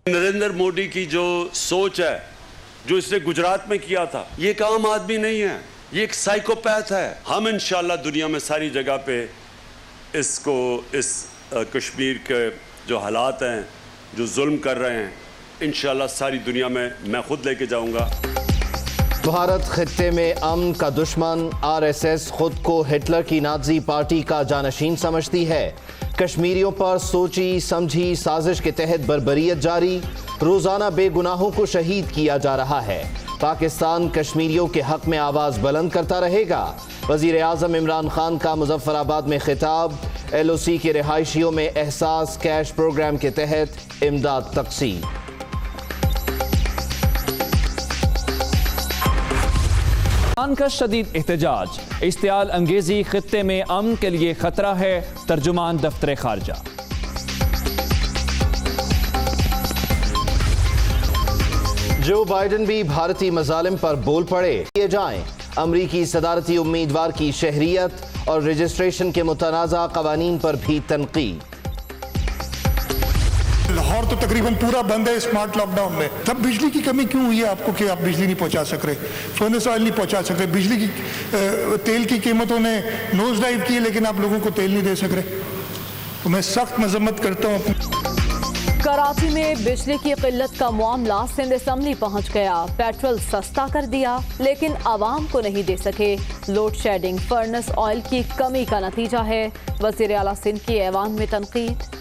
نریندر موڈی کی جو سوچ ہے، جو اس نے گجرات میں کیا تھا، یہ ایک عام آدمی نہیں ہے، یہ ایک سائیکوپیتھ ہے۔ ہم انشاءاللہ دنیا میں ساری جگہ پہ اس کشمیر کے جو حالات ہیں، جو ظلم کر رہے ہیں، انشاءاللہ ساری دنیا میں خود لے کے جاؤں گا۔ بھارت خطے میں امن کا دشمن، RSS خود کو ہٹلر کی نازی پارٹی کا جانشین سمجھتی ہے۔ کشمیریوں پر سوچی سمجھی سازش کے تحت بربریت جاری، روزانہ بے گناہوں کو شہید کیا جا رہا ہے۔ پاکستان کشمیریوں کے حق میں آواز بلند کرتا رہے گا۔ وزیر اعظم عمران خان کا مظفر آباد میں خطاب، LOC کے رہائشیوں میں احساس کیش پروگرام کے تحت امداد تقسیم۔ پاکستان کا شدید احتجاج، اشتعال انگیزی خطے میں امن کے لیے خطرہ ہے، ترجمان دفتر خارجہ۔ جو بائیڈن بھی بھارتی مظالم پر بول پڑے کیے جائیں۔ امریکی صدارتی امیدوار کی شہریت اور رجسٹریشن کے متنازع قوانین پر بھی تنقید۔ لاہور تو تقریباً پورا بند ہے اسمارٹ لاک ڈاؤن میں، تب بجلی کی کمی کیوں ہوئی ہے آپ کو کہ آپ بجلی نہیں پہنچا سک رہے، فرنس آئل نہیں پہنچا سک رہے، بجلی کی تیل کی قیمتوں نے نوز ڈائیو کی لیکن آپ لوگوں کو تیل نہیں دے سک رہے، تو میں سخت مذمت کرتا ہوں۔ کراچی میں بجلی کی قلت کا معاملہ سندھ اسمبلی پہنچ گیا، پیٹرول سستا کر دیا لیکن عوام کو نہیں دے سکے۔ لوڈ شیڈنگ فرنس آئل کی کمی کا نتیجہ ہے، وزیر اعلیٰ سندھ کی ایوان میں تنقید۔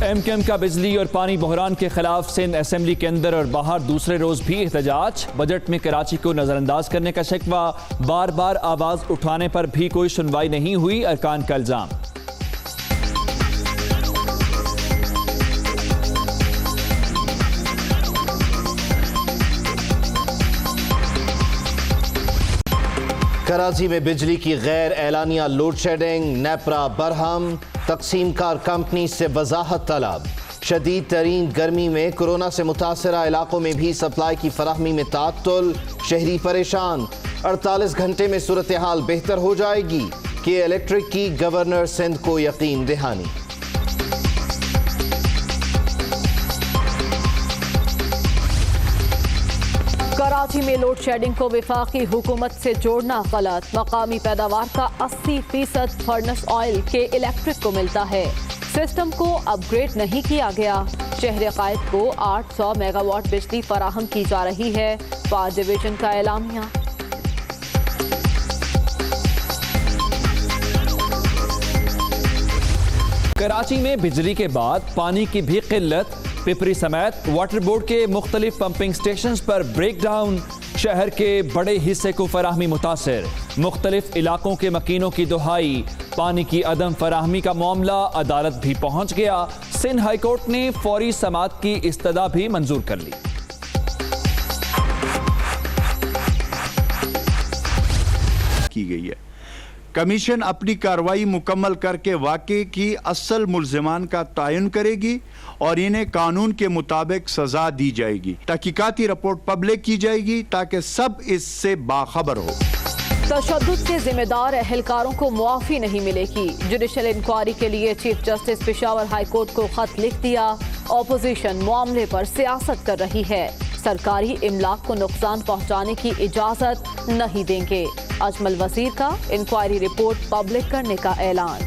MKM کا بجلی اور پانی بحران کے خلاف سندھ اسمبلی کے اندر اور باہر دوسرے روز بھی احتجاج، بجٹ میں کراچی کو نظر انداز کرنے کا شکوہ، بار بار آواز اٹھانے پر بھی کوئی سنوائی نہیں ہوئی، ارکان کا الزام۔ کراچی میں بجلی کی غیر اعلانیہ لوڈ شیڈنگ، نیپرا برہم، تقسیم کار کمپنی سے وضاحت طلب۔ شدید ترین گرمی میں کورونا سے متاثرہ علاقوں میں بھی سپلائی کی فراہمی میں تعطل، شہری پریشان۔ 48 گھنٹے میں صورتحال بہتر ہو جائے گی کہ الیکٹرک کی گورنر سندھ کو یقین دہانی۔ کراچی میں لوڈ شیڈنگ کو وفاقی حکومت سے جوڑنا غلط، مقامی پیداوار کا 80% فرنس آئل کے الیکٹرک کو ملتا ہے، سسٹم کو اپ گریڈ نہیں کیا گیا۔ شہر قائد کو 800 میگا واٹ بجلی فراہم کی جا رہی ہے، پاور ڈویژن کا اعلامیہ۔ کراچی میں بجلی کے بعد پانی کی بھی قلت، پپری سمیت واٹر بورڈ کے مختلف پمپنگ سٹیشنز پر بریک ڈاؤن، شہر کے بڑے حصے کو فراہمی متاثر، مختلف علاقوں کے مکینوں کی دہائی، پانی کی عدم فراہمی کا معاملہ عدالت بھی پہنچ گیا، سندھ ہائی کورٹ نے فوری سماعت کی استدعا بھی منظور کر لی۔ کی گئی ہے کمیشن اپنی کارروائی مکمل کر کے واقعے کی اصل ملزمان کا تعین کرے گی اور انہیں قانون کے مطابق سزا دی جائے گی۔ تحقیقاتی رپورٹ پبلک کی جائے گی تاکہ سب اس سے باخبر ہو۔ تشدد کے ذمہ دار اہلکاروں کو معافی نہیں ملے گی، جوڈیشل انکوائری کے لیے chief justice Peshawar high court کو خط لکھ دیا، اپوزیشن معاملے پر سیاست کر رہی ہے، سرکاری املاک کو نقصان پہنچانے کی اجازت نہیں دیں گے۔ اجمل وزیر کا انکوائری رپورٹ پبلک کرنے کا اعلان۔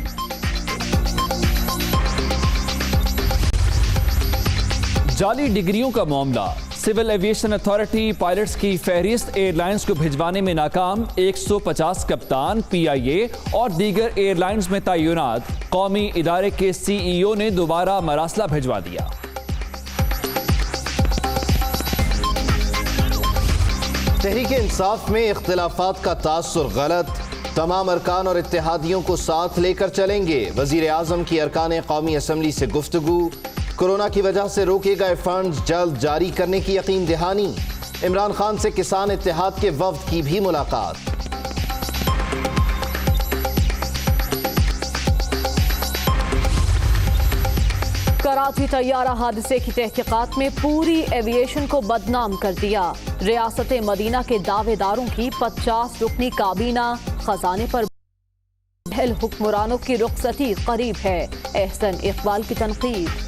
جعلی ڈگریوں کا معاملہ، سول ایویشن اتھارٹی پائلٹس کی فہرست ایئر لائنز کو بھجوانے میں ناکام، 150 کپتان، PIA اور دیگر ایئر لائنز میں تعینات، قومی ادارے کے CEO نے دوبارہ مراسلہ بھجوا دیا۔ تحریک انصاف میں اختلافات کا تاثر غلط، تمام ارکان اور اتحادیوں کو ساتھ لے کر چلیں گے، وزیر اعظم کی ارکان قومی اسمبلی سے گفتگو، کورونا کی وجہ سے روکے گئے فنڈز جلد جاری کرنے کی یقین دہانی، عمران خان سے کسان اتحاد کے وفد کی بھی ملاقات۔ کراچی طیارہ حادثے کی تحقیقات میں پوری ایویشن کو بدنام کر دیا، ریاست مدینہ کے دعوے داروں کی 50 رکنی کابینہ، خزانے پر حکمرانوں کی رخصتی قریب ہے، احسن اقبال کی تنقید۔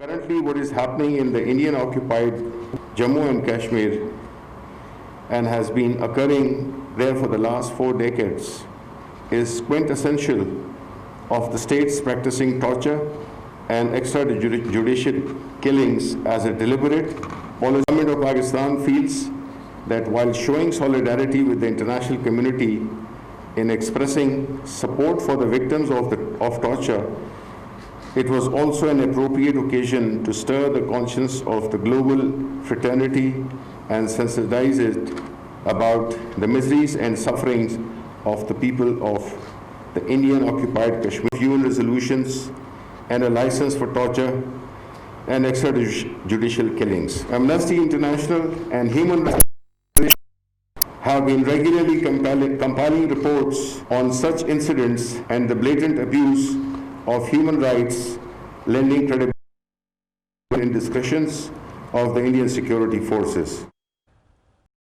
Currently, what is happening in the Indian-occupied Jammu and Kashmir and has been occurring there for the last 4 decades is quintessential of the states practicing torture and extrajudicial killings as a deliberate policy. The government of Pakistan feels that while showing solidarity with the international community in expressing support for the victims of torture, it was also an appropriate occasion to stir the conscience of the global fraternity and sensitize it about the miseries and sufferings of the people of the Indian occupied Kashmir. UN resolutions and a license for torture and extrajudicial killings. Amnesty International and human rights have been regularly compiling reports on such incidents and the blatant abuse of human rights, lending credibility in discussions of the Indian security forces.